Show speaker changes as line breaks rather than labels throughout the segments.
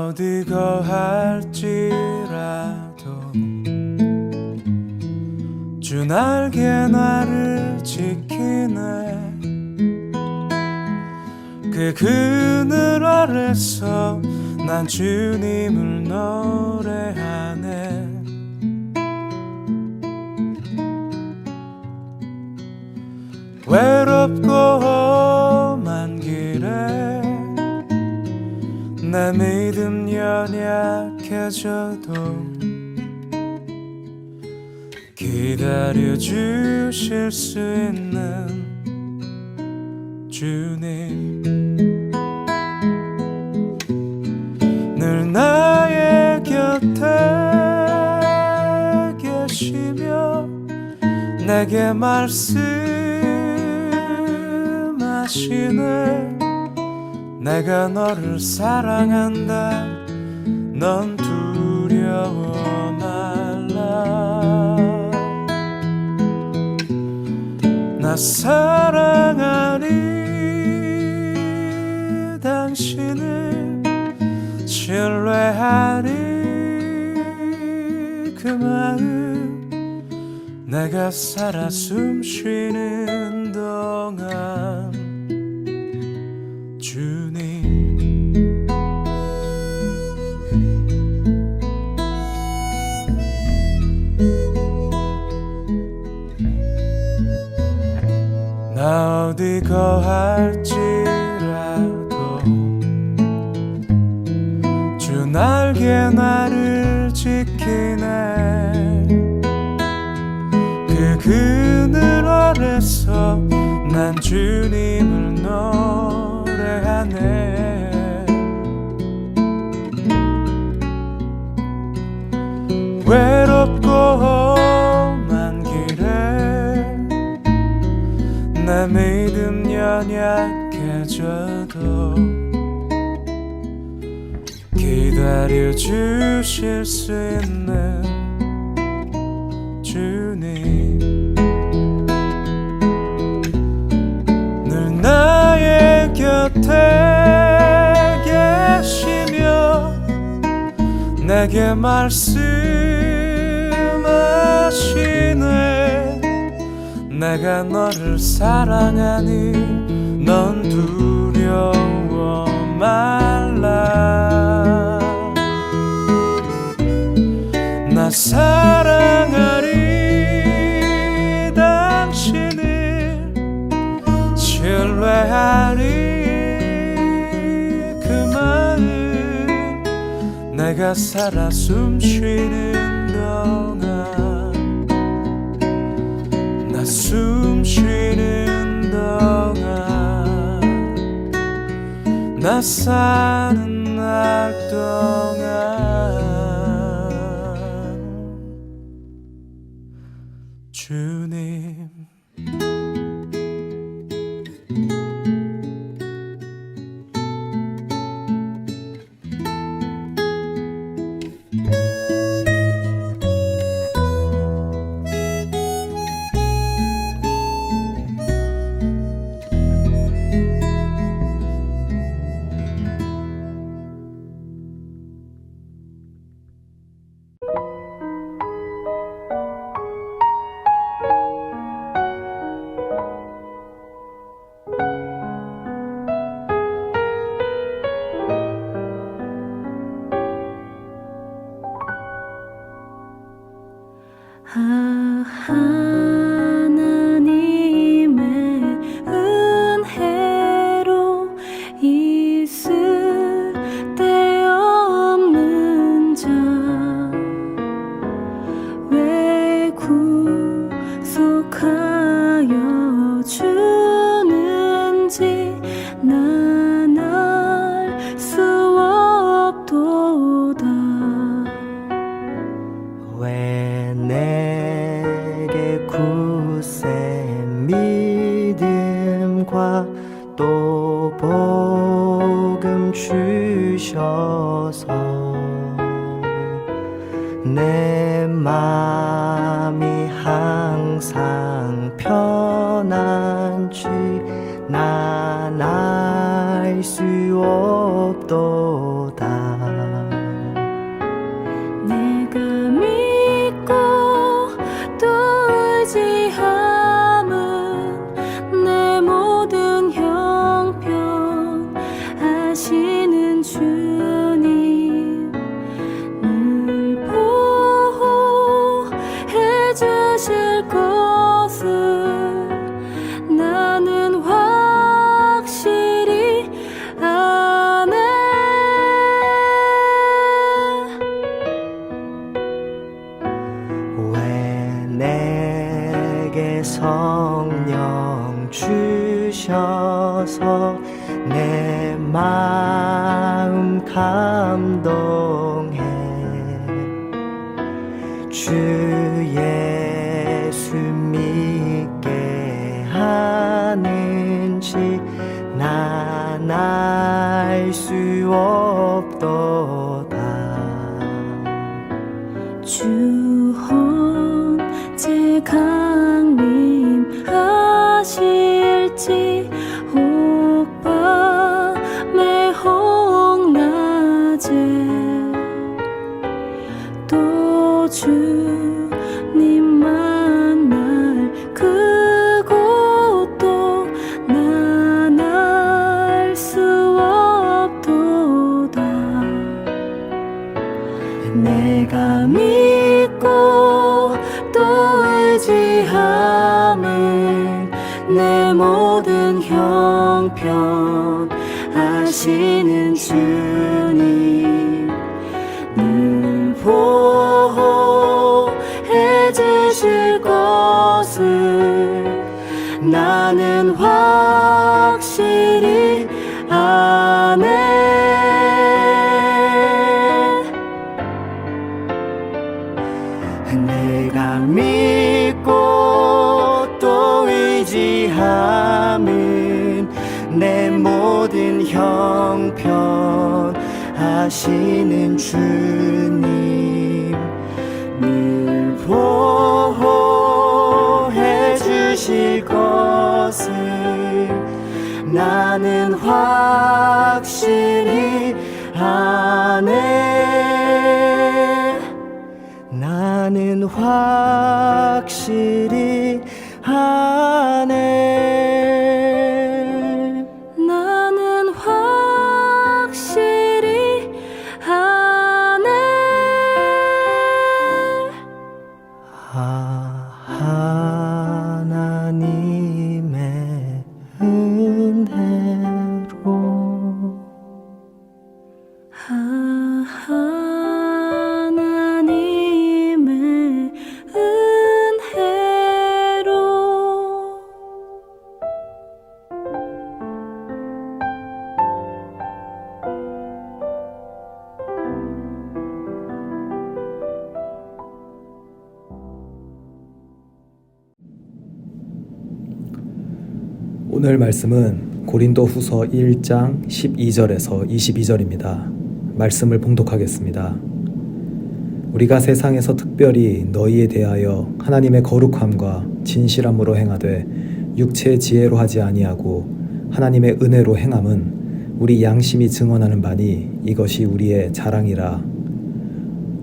어디 거할지라도 주 날개 나를 지키네. 그 그늘 아래서 난 주님을 노래하네. 외롭고 험한 길에 내 믿음 연약해져도 기다려 주실 수 있는 주님, 늘 나의 곁에 계시며 내게 말씀하시네. 내가 너를 사랑한다. 넌 두려워 말라. 나 사랑하니 당신을 신뢰하니 그 마음 내가 살아 숨쉬는 동안 주님, 나 어디 거할지라도 주 날개 나를 지키네. 그 그늘 아래서 난 주님을 노래하네. 외롭고 험한 길에 내 믿음 연약해져도 기다려 주실 수 있는 주님, 늘 나의 곁에 계시며 내게 말씀하시네. 내가 너를 사랑하니 넌 두려워 말라. 나 사랑하니 당신을 신뢰하니 그 마음 내가 살아 숨쉬는 동안, 나 숨쉬는 동안, 나 사는 날 동안 주님.
하나님의 은혜로 있을 데 없는 자 왜 구속하여 주는지 난 알 수 없도다.
왜 내게 굳세 믿음과 또 복음 주셔서 내 맘이 항상 편한지 난 알 수 없도다. 성령 주셔서 내 마음 감동해 주 예수 믿게 하는지 난 알 수 없도다.
주 언제 강림하실지 혹 밤에 혹 낮에 또 주님 만날 그곳도 난 알 수 없도다. 내가 믿고 또 의지함은 내 모든 형편 아시는 주님 늘 보호해 주실 것을 나는 확실히 아네. 내가 믿고 또 의지함은 내 모든 형편 아시는 주님 늘 보호해 주실 것을 나는 확실히 아네. 나는 확실히 아네. 나는 확실히 아네.
하나님의 은혜로
하나님의 은혜로
오늘 말씀은 고린도후서 1장 12절에서 22절입니다. 말씀을 봉독하겠습니다. 우리가 세상에서 특별히 너희에 대하여 하나님의 거룩함과 진실함으로 행하되 육체의 지혜로 하지 아니하고 하나님의 은혜로 행함은 우리 양심이 증언하는 바니 이것이 우리의 자랑이라.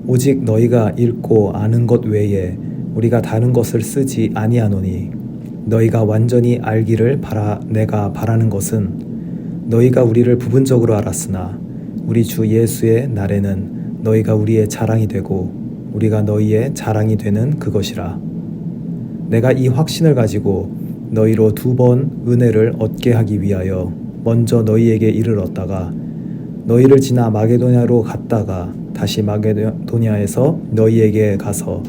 오직 너희가 읽고 아는 것 외에 우리가 다른 것을 쓰지 아니하노니 너희가 완전히 알기를 내가 바라는 것은 너희가 우리를 부분적으로 알았으나 우리 주 예수의 날에는 너희가 우리의 자랑이 되고 우리가 너희의 자랑이 되는 그것이라. 내가 이 확신을 가지고 너희로 2번 은혜를 얻게 하기 위하여 먼저 너희에게 이르렀다가 너희를 지나 마게도냐로 갔다가 다시 마게도냐에서 너희에게 가서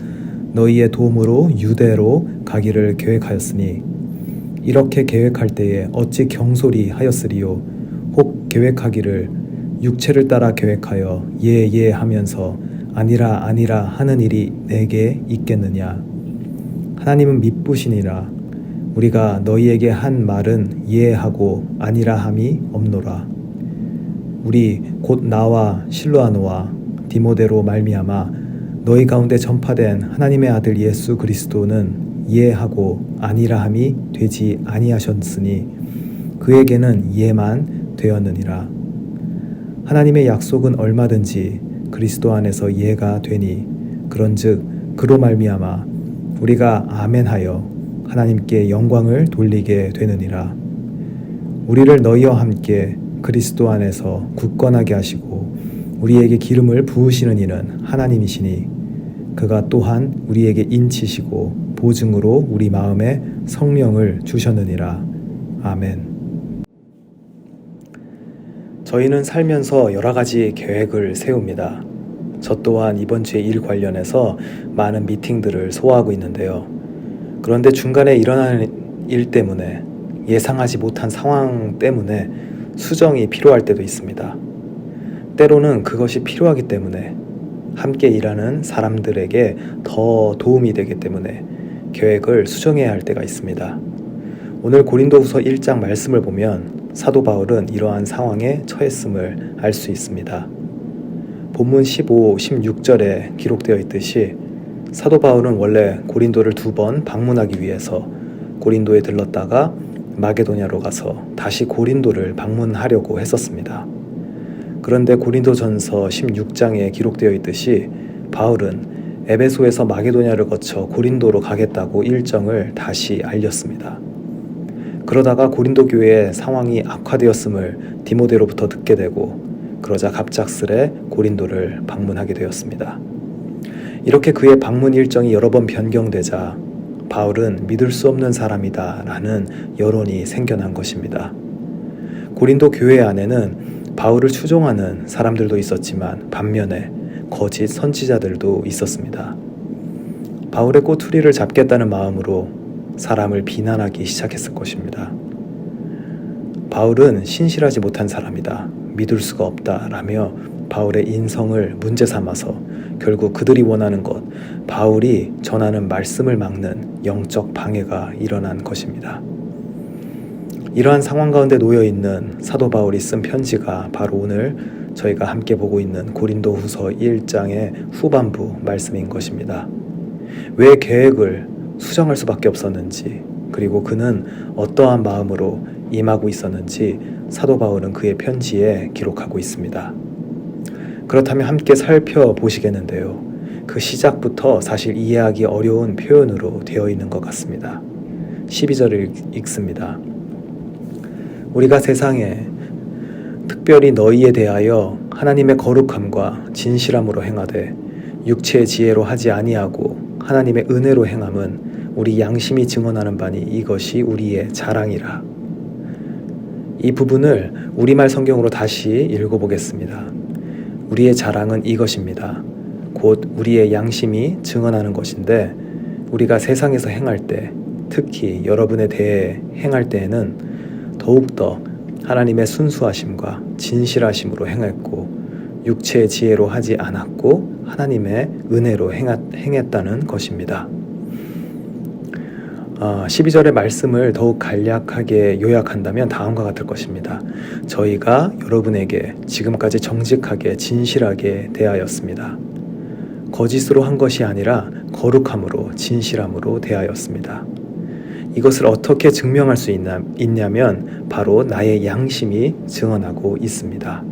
너희의 도움으로 유대로 가기를 계획하였으니 이렇게 계획할 때에 어찌 경솔히 하였으리요. 혹 계획하기를 육체를 따라 계획하여 예 하면서 아니라 하는 일이 내게 있겠느냐. 하나님은 미쁘시니라. 우리가 너희에게 한 말은 예하고 아니라 함이 없노라. 우리 곧 나와 실로아노와 디모데로 말미암아 너희 가운데 전파된 하나님의 아들 예수 그리스도는 예하고 아니라함이 되지 아니하셨으니 그에게는 예만 되었느니라. 하나님의 약속은 얼마든지 그리스도 안에서 예가 되니 그런즉 그로 말미암아 우리가 아멘하여 하나님께 영광을 돌리게 되느니라. 우리를 너희와 함께 그리스도 안에서 굳건하게 하시고 우리에게 기름을 부으시는 이는 하나님이시니 그가 또한 우리에게 인치시고 보증으로 우리 마음에 성령을 주셨느니라. 아멘. 저희는 살면서 여러 가지 계획을 세웁니다. 저 또한 이번 주에 일 관련해서 많은 미팅들을 소화하고 있는데요. 그런데 중간에 일어나는 일 때문에, 예상하지 못한 상황 때문에 수정이 필요할 때도 있습니다. 때로는 그것이 필요하기 때문에, 함께 일하는 사람들에게 더 도움이 되기 때문에 계획을 수정해야 할 때가 있습니다. 오늘 고린도후서 1장 말씀을 보면 사도 바울은 이러한 상황에 처했음을 알 수 있습니다. 본문 15, 16절에 기록되어 있듯이 사도 바울은 원래 고린도를 2번 방문하기 위해서 고린도에 들렀다가 마게도냐로 가서 다시 고린도를 방문하려고 했었습니다. 그런데 고린도전서 16장에 기록되어 있듯이 바울은 에베소에서 마게도냐를 거쳐 고린도로 가겠다고 일정을 다시 알렸습니다. 그러다가 고린도 교회의 상황이 악화되었음을 디모데로부터 듣게 되고, 그러자 갑작스레 고린도를 방문하게 되었습니다. 이렇게 그의 방문 일정이 여러 번 변경되자 바울은 믿을 수 없는 사람이다 라는 여론이 생겨난 것입니다. 고린도 교회 안에는 바울을 추종하는 사람들도 있었지만 반면에 거짓 선지자들도 있었습니다. 바울의 꼬투리를 잡겠다는 마음으로 사람을 비난하기 시작했을 것입니다. 바울은 신실하지 못한 사람이다, 믿을 수가 없다 라며 바울의 인성을 문제 삼아서 결국 그들이 원하는 것, 바울이 전하는 말씀을 막는 영적 방해가 일어난 것입니다. 이러한 상황 가운데 놓여있는 사도 바울이 쓴 편지가 바로 오늘 저희가 함께 보고 있는 고린도후서 1장의 후반부 말씀인 것입니다. 왜 계획을 수정할 수밖에 없었는지, 그리고 그는 어떠한 마음으로 임하고 있었는지 사도 바울은 그의 편지에 기록하고 있습니다. 그렇다면 함께 살펴보시겠는데요. 그 시작부터 사실 이해하기 어려운 표현으로 되어 있는 것 같습니다. 12절을 읽습니다. 우리가 세상에 특별히 너희에 대하여 하나님의 거룩함과 진실함으로 행하되 육체의 지혜로 하지 아니하고 하나님의 은혜로 행함은 우리 양심이 증언하는 바니 이것이 우리의 자랑이라. 이 부분을 우리말 성경으로 다시 읽어보겠습니다. 우리의 자랑은 이것입니다. 곧 우리의 양심이 증언하는 것인데, 우리가 세상에서 행할 때, 특히 여러분에 대해 행할 때에는 더욱더 하나님의 순수하심과 진실하심으로 행했고 육체의 지혜로 하지 않았고 하나님의 은혜로 행했다는 것입니다. 12절의 말씀을 더욱 간략하게 요약한다면 다음과 같을 것입니다. 저희가 여러분에게 지금까지 정직하게 진실하게 대하였습니다. 거짓으로 한 것이 아니라 거룩함으로 진실함으로 대하였습니다. 이것을 어떻게 증명할 수 있냐면 바로 나의 양심이 증언하고 있습니다.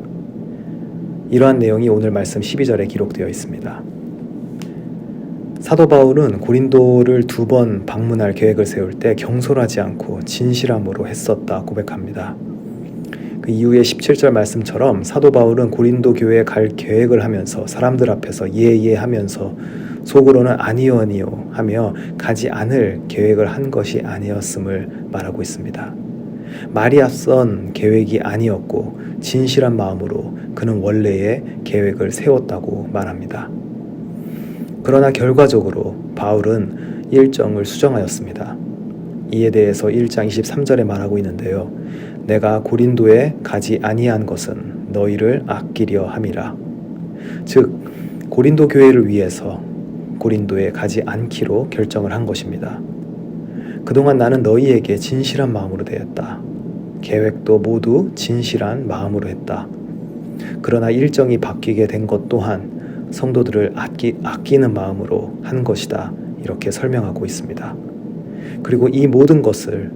이러한 내용이 오늘 말씀 12절에 기록되어 있습니다. 사도 바울은 고린도를 2번 방문할 계획을 세울 때 경솔하지 않고 진실함으로 했었다 고백합니다. 그 이후에 17절 말씀처럼 사도 바울은 고린도 교회에 갈 계획을 하면서 사람들 앞에서 예예 하면서 속으로는 아니요 아니요 하며 가지 않을 계획을 한 것이 아니었음을 말하고 있습니다. 말이 앞선 계획이 아니었고 진실한 마음으로 그는 원래의 계획을 세웠다고 말합니다. 그러나 결과적으로 바울은 일정을 수정하였습니다. 이에 대해서 1장 23절에 말하고 있는데요. 내가 고린도에 가지 아니한 것은 너희를 아끼려 함이라. 즉 고린도 교회를 위해서 고린도에 가지 않기로 결정을 한 것입니다. 그동안 나는 너희에게 진실한 마음으로 대했다. 계획도 모두 진실한 마음으로 했다. 그러나 일정이 바뀌게 된 것 또한 성도들을 아끼는 마음으로 한 것이다. 이렇게 설명하고 있습니다. 그리고 이 모든 것을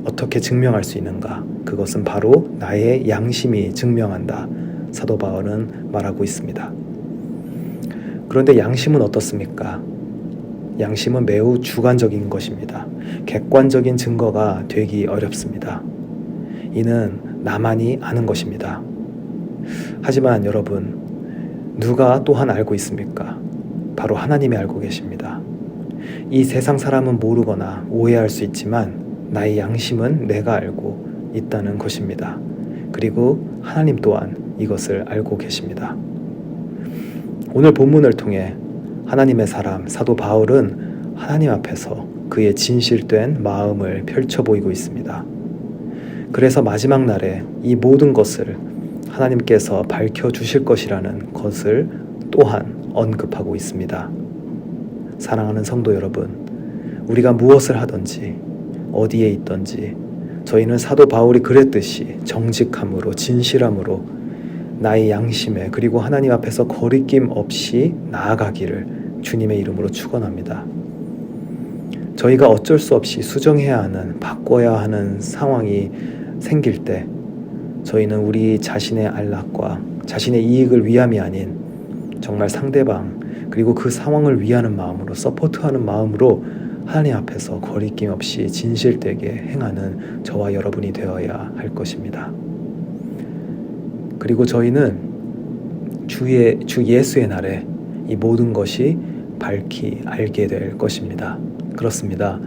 어떻게 증명할 수 있는가? 그것은 바로 나의 양심이 증명한다. 사도 바울은 말하고 있습니다. 그런데 양심은 어떻습니까? 양심은 매우 주관적인 것입니다. 객관적인 증거가 되기 어렵습니다. 이는 나만이 아는 것입니다. 하지만 여러분, 누가 또한 알고 있습니까? 바로 하나님이 알고 계십니다. 이 세상 사람은 모르거나 오해할 수 있지만 나의 양심은 내가 알고 있다는 것입니다. 그리고 하나님 또한 이것을 알고 계십니다. 오늘 본문을 통해 하나님의 사람 사도 바울은 하나님 앞에서 그의 진실된 마음을 펼쳐 보이고 있습니다. 그래서 마지막 날에 이 모든 것을 하나님께서 밝혀주실 것이라는 것을 또한 언급하고 있습니다. 사랑하는 성도 여러분, 우리가 무엇을 하든지 어디에 있든지 저희는 사도 바울이 그랬듯이 정직함으로 진실함으로 나의 양심에 그리고 하나님 앞에서 거리낌 없이 나아가기를 주님의 이름으로 축원합니다. 저희가 어쩔 수 없이 수정해야 하는, 바꿔야 하는 상황이 생길 때 저희는 우리 자신의 안락과 자신의 이익을 위함이 아닌 정말 상대방 그리고 그 상황을 위하는 마음으로, 서포트하는 마음으로 하나님 앞에서 거리낌 없이 진실되게 행하는 저와 여러분이 되어야 할 것입니다. 그리고 저희는 주 예수의 날에 이 모든 것이 밝히 알게 될 것입니다. 그렇습니다.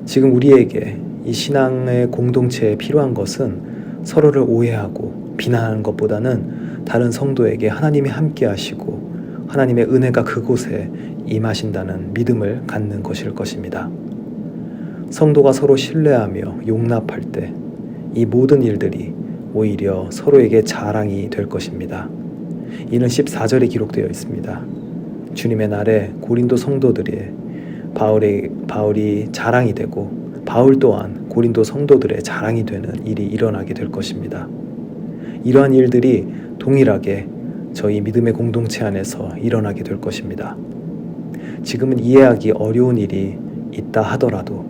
지금 우리에게 이 신앙의 공동체에 필요한 것은 서로를 오해하고 비난하는 것보다는 다른 성도에게 하나님이 함께 하시고 하나님의 은혜가 그곳에 임하신다는 믿음을 갖는 것일 것입니다. 성도가 서로 신뢰하며 용납할 때 이 모든 일들이 오히려 서로에게 자랑이 될 것입니다. 이는 14절에 기록되어 있습니다. 주님의 날에 고린도 성도들의 바울이 자랑이 되고 바울 또한 고린도 성도들의 자랑이 되는 일이 일어나게 될 것입니다. 이러한 일들이 동일하게 저희 믿음의 공동체 안에서 일어나게 될 것입니다. 지금은 이해하기 어려운 일이 있다 하더라도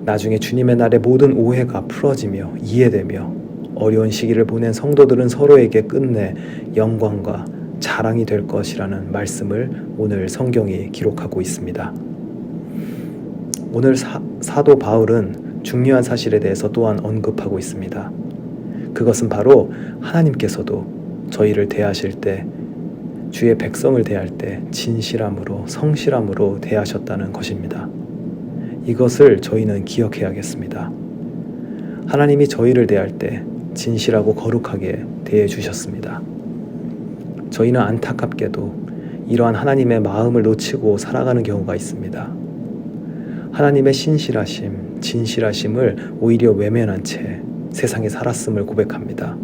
나중에 주님의 날에 모든 오해가 풀어지며 이해되며 어려운 시기를 보낸 성도들은 서로에게 끝내 영광과 자랑이 될 것이라는 말씀을 오늘 성경이 기록하고 있습니다. 오늘 사도 바울은 중요한 사실에 대해서 또한 언급하고 있습니다. 그것은 바로 하나님께서도 저희를 대하실 때, 주의 백성을 대할 때 진실함으로 성실함으로 대하셨다는 것입니다. 이것을 저희는 기억해야겠습니다. 하나님이 저희를 대할 때 진실하고 거룩하게 대해 주셨습니다. 저희는 안타깝게도 이러한 하나님의 마음을 놓치고 살아가는 경우가 있습니다. 하나님의 신실하심, 진실하심을 오히려 외면한 채 세상에 살았음을 고백합니다.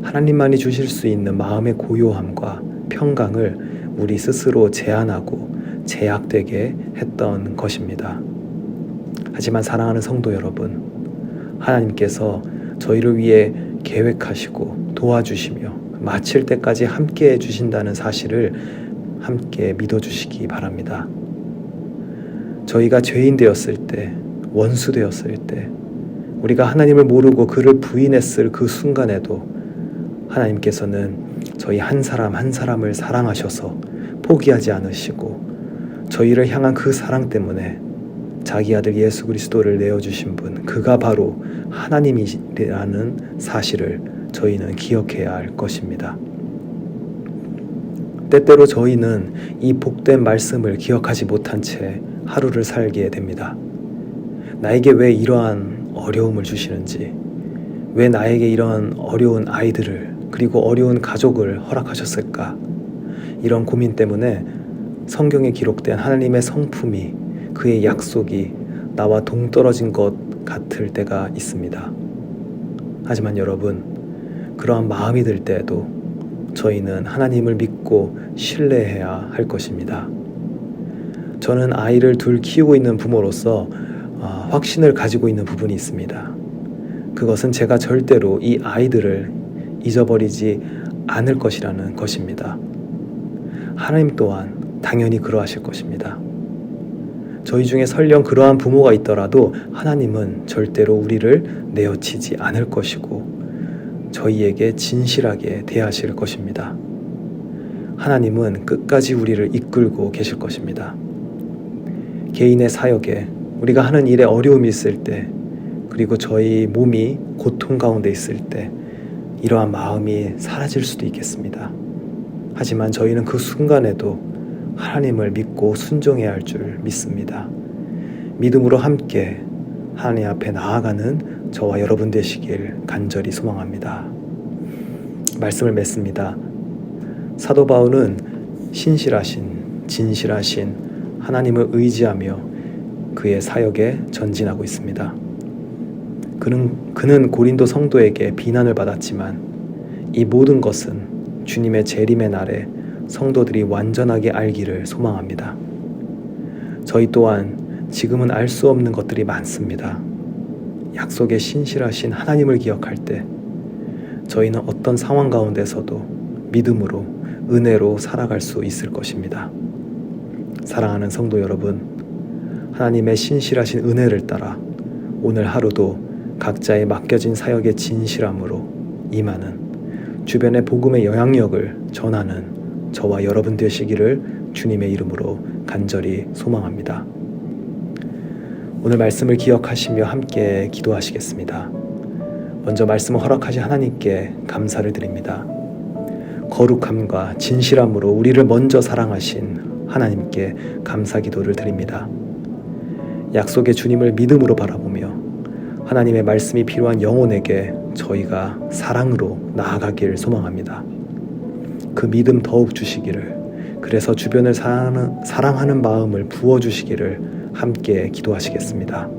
하나님만이 주실 수 있는 마음의 고요함과 평강을 우리 스스로 제한하고 제약되게 했던 것입니다. 하지만 사랑하는 성도 여러분, 하나님께서 저희를 위해 계획하시고 도와주시며 마칠 때까지 함께 해주신다는 사실을 함께 믿어주시기 바랍니다. 저희가 죄인 되었을 때, 원수 되었을 때, 우리가 하나님을 모르고 그를 부인했을 그 순간에도 하나님께서는 저희 한 사람 한 사람을 사랑하셔서 포기하지 않으시고 저희를 향한 그 사랑 때문에 자기 아들 예수 그리스도를 내어주신 분, 그가 바로 하나님이라는 사실을 저희는 기억해야 할 것입니다. 때때로 저희는 이 복된 말씀을 기억하지 못한 채 하루를 살게 됩니다. 나에게 왜 이러한 어려움을 주시는지, 왜 나에게 이런 어려운 아이들을 그리고 어려운 가족을 허락하셨을까? 이런 고민 때문에 성경에 기록된 하나님의 성품이, 그의 약속이 나와 동떨어진 것 같을 때가 있습니다. 하지만 여러분, 그러한 마음이 들 때에도 저희는 하나님을 믿고 신뢰해야 할 것입니다. 저는 아이를 둘 키우고 있는 부모로서 확신을 가지고 있는 부분이 있습니다. 그것은 제가 절대로 이 아이들을 잊어버리지 않을 것이라는 것입니다. 하나님 또한 당연히 그러하실 것입니다. 저희 중에 설령 그러한 부모가 있더라도 하나님은 절대로 우리를 내어치지 않을 것이고 저희에게 진실하게 대하실 것입니다. 하나님은 끝까지 우리를 이끌고 계실 것입니다. 개인의 사역에 우리가 하는 일에 어려움이 있을 때, 그리고 저희 몸이 고통 가운데 있을 때 이러한 마음이 사라질 수도 있겠습니다. 하지만 저희는 그 순간에도 하나님을 믿고 순종해야 할 줄 믿습니다. 믿음으로 함께 하나님 앞에 나아가는 저와 여러분 되시길 간절히 소망합니다. 말씀을 맺습니다. 사도 바울은 신실하신, 진실하신 하나님을 의지하며 그의 사역에 전진하고 있습니다. 그는 고린도 성도에게 비난을 받았지만 이 모든 것은 주님의 재림의 날에 성도들이 완전하게 알기를 소망합니다. 저희 또한 지금은 알 수 없는 것들이 많습니다. 약속에 신실하신 하나님을 기억할 때 저희는 어떤 상황 가운데서도 믿음으로, 은혜로 살아갈 수 있을 것입니다. 사랑하는 성도 여러분, 하나님의 신실하신 은혜를 따라 오늘 하루도 각자의 맡겨진 사역의 진실함으로 임하는 주변의 복음의 영향력을 전하는 저와 여러분 되시기를 주님의 이름으로 간절히 소망합니다. 오늘 말씀을 기억하시며 함께 기도하시겠습니다. 먼저 말씀을 허락하신 하나님께 감사를 드립니다. 거룩함과 진실함으로 우리를 먼저 사랑하신 하나님께 감사 기도를 드립니다. 약속의 주님을 믿음으로 바라보며 하나님의 말씀이 필요한 영혼에게 저희가 사랑으로 나아가길 소망합니다. 그 믿음 더욱 주시기를, 그래서 주변을 사랑하는 마음을 부어주시기를 함께 기도하시겠습니다.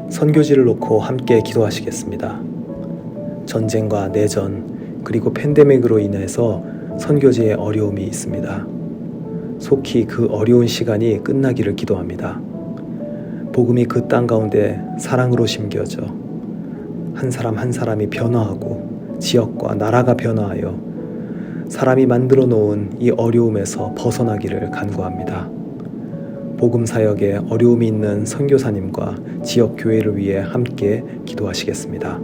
선교지를 놓고 함께 기도하시겠습니다. 전쟁과 내전 그리고 팬데믹으로 인해서 선교지에 어려움이 있습니다. 속히 그 어려운 시간이 끝나기를 기도합니다. 복음이 그 땅 가운데 사랑으로 심겨져 한 사람 한 사람이 변화하고 지역과 나라가 변화하여 사람이 만들어 놓은 이 어려움에서 벗어나기를 간구합니다. 복음 사역에 어려움이 있는 선교사님과 지역 교회를 위해 함께 기도하시겠습니다.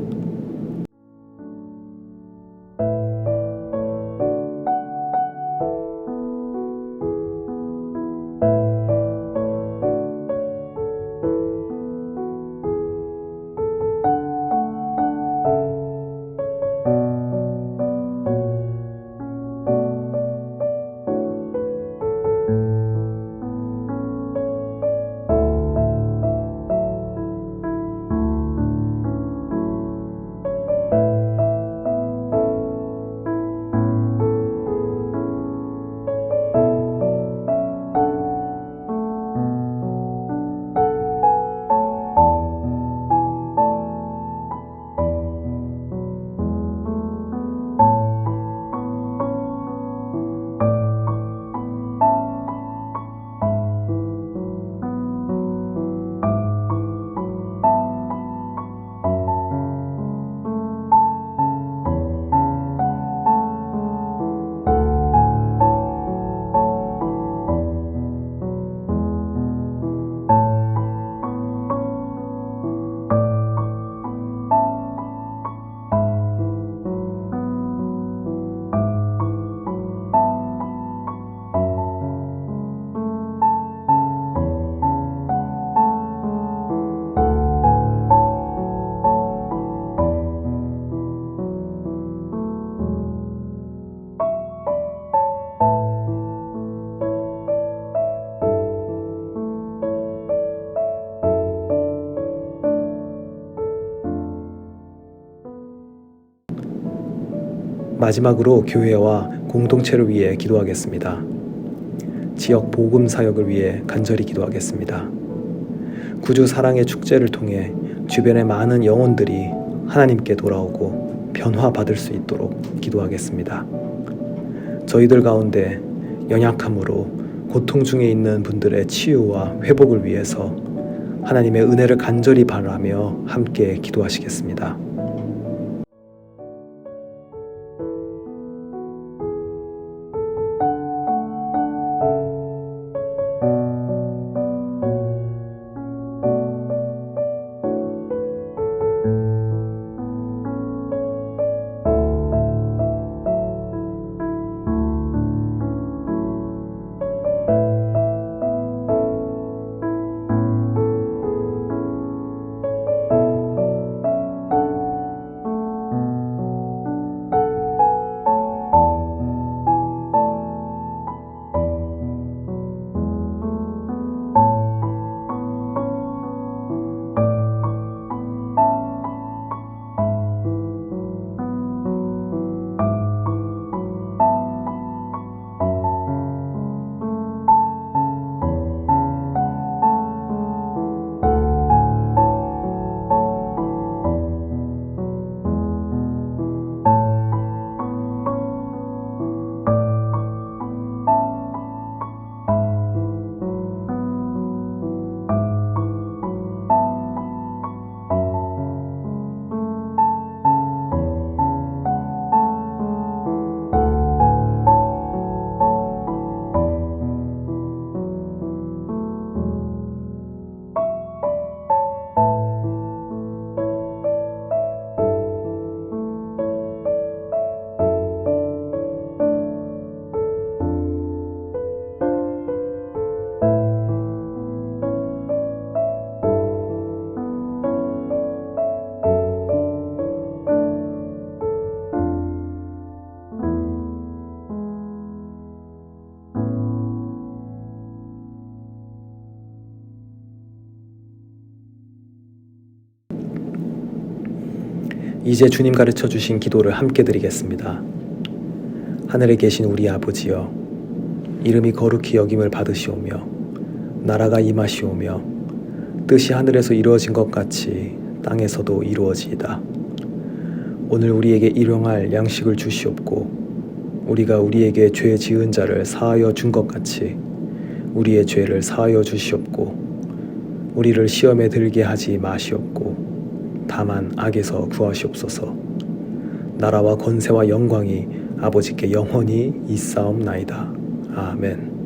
마지막으로 교회와 공동체를 위해 기도하겠습니다. 지역 복음 사역을 위해 간절히 기도하겠습니다. 구주 사랑의 축제를 통해 주변의 많은 영혼들이 하나님께 돌아오고 변화받을 수 있도록 기도하겠습니다. 저희들 가운데 연약함으로 고통 중에 있는 분들의 치유와 회복을 위해서 하나님의 은혜를 간절히 바라며 함께 기도하시겠습니다. 이제 주님 가르쳐 주신 기도를 함께 드리겠습니다. 하늘에 계신 우리 아버지여, 이름이 거룩히 여김을 받으시오며 나라가 임하시오며 뜻이 하늘에서 이루어진 것 같이 땅에서도 이루어지이다. 오늘 우리에게 일용할 양식을 주시옵고 우리가 우리에게 죄 지은 자를 사하여 준 것 같이 우리의 죄를 사하여 주시옵고 우리를 시험에 들게 하지 마시옵고 다만 악에서 구하시옵소서. 나라와 권세와 영광이 아버지께 영원히 있사옵나이다. 아멘.